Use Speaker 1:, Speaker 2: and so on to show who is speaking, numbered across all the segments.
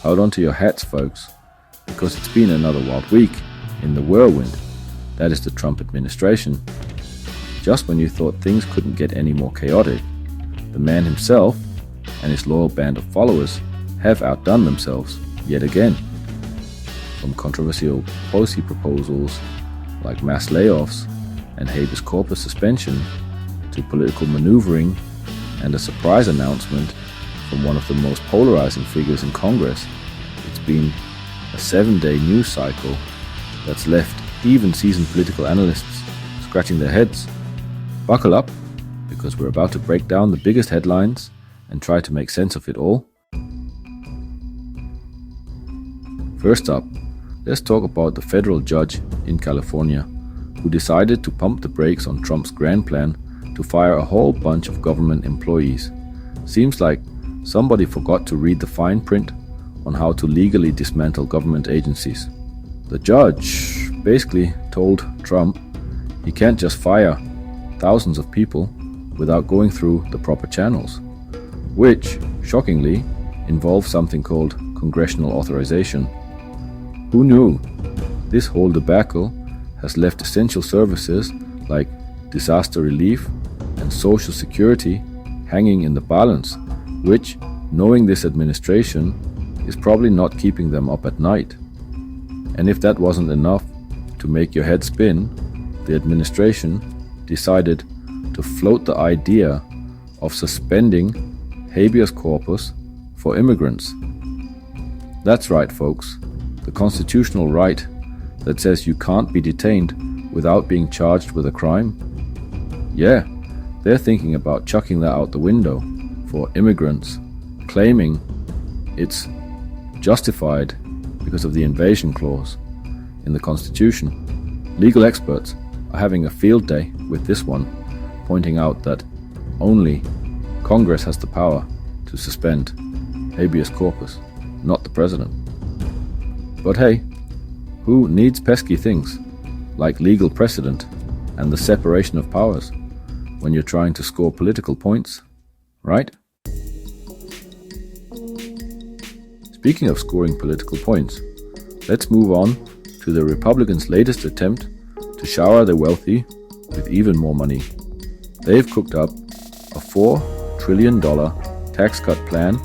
Speaker 1: Hold on to your hats, folks, because it's been another wild week in the whirlwind. That is the Trump administration. Just when you thought things couldn't get any more chaotic, the man himself and his loyal band of followers have outdone themselves yet again. From controversial policy proposals like mass layoffs and habeas corpus suspension to political maneuvering and a surprise announcement from one of the most polarizing figures in Congress, it's been a 7-day news cycle that's left even seasoned political analysts scratching their heads. Buckle up, because we're about to break down the biggest headlines and try to make sense of it all. First up, let's talk about the federal judge in California who decided to pump the brakes on Trump's grand plan to fire a whole bunch of government employees. Seems like somebody forgot to read the fine print on how to legally dismantle government agencies. The judge basically told Trump he can't just fire thousands of people without going through the proper channels, which, shockingly, involves something called congressional authorization. Who knew? This whole debacle has left essential services like disaster relief and social security hanging in the balance, which, knowing this administration, is probably not keeping them up at night. And if that wasn't enough to make your head spin, the administration decided to float the idea of suspending habeas corpus for immigrants. That's right, folks. The constitutional right that says you can't be detained without being charged with a crime. Yeah, they're thinking about chucking that out the window for immigrants, claiming it's justified because of the invasion clause in the Constitution. Legal experts are having a field day with this one, pointing out that only Congress has the power to suspend habeas corpus, not the president. But hey, who needs pesky things like legal precedent and the separation of powers when you're trying to score political points, right? Speaking of scoring political points, let's move on to the Republicans' latest attempt to shower the wealthy with even more money. They've cooked up a $4 trillion tax cut plan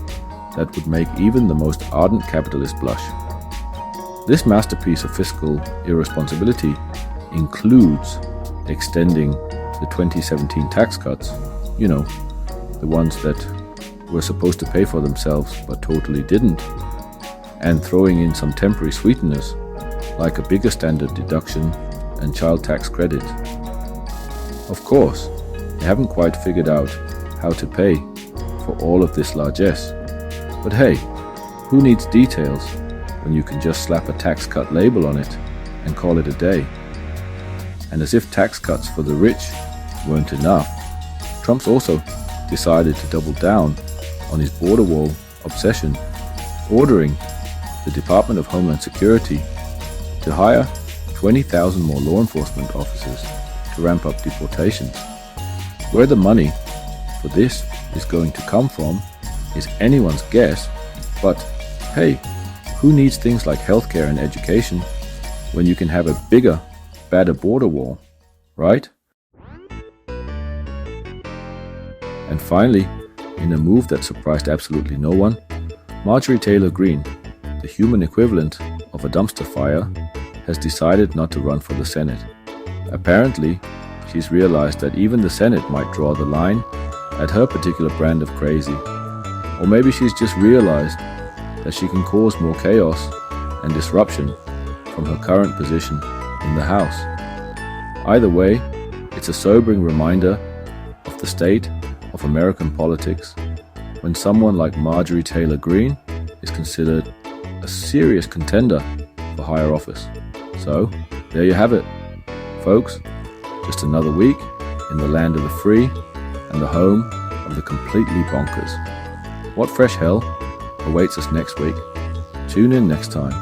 Speaker 1: that would make even the most ardent capitalist blush. This masterpiece of fiscal irresponsibility includes extending the 2017 tax cuts, the ones that were supposed to pay for themselves but totally didn't, and throwing in some temporary sweeteners like a bigger standard deduction and child tax credit. Of course, they haven't quite figured out how to pay for all of this largesse. But hey, who needs details when you can just slap a tax cut label on it and call it a day? And as if tax cuts for the rich weren't enough, Trump's also decided to double down on his border wall obsession, ordering the Department of Homeland Security to hire 20,000 more law enforcement officers to ramp up deportations. Where the money for this is going to come from is anyone's guess, but hey, who needs things like healthcare and education when you can have a bigger, badder border wall, right? And finally, in a move that surprised absolutely no one, Marjorie Taylor Greene, the human equivalent of a dumpster fire, has decided not to run for the Senate. Apparently, she's realized that even the Senate might draw the line at her particular brand of crazy. Or maybe she's just realized that she can cause more chaos and disruption from her current position in the House. Either way, it's a sobering reminder of the state of American politics when someone like Marjorie Taylor Greene is considered a serious contender for higher office. So, there you have it, folks. Just another week in the land of the free and the home of the completely bonkers. What fresh hell awaits us next week? Tune in next time.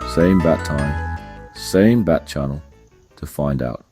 Speaker 1: Same bat time, same bat channel to find out.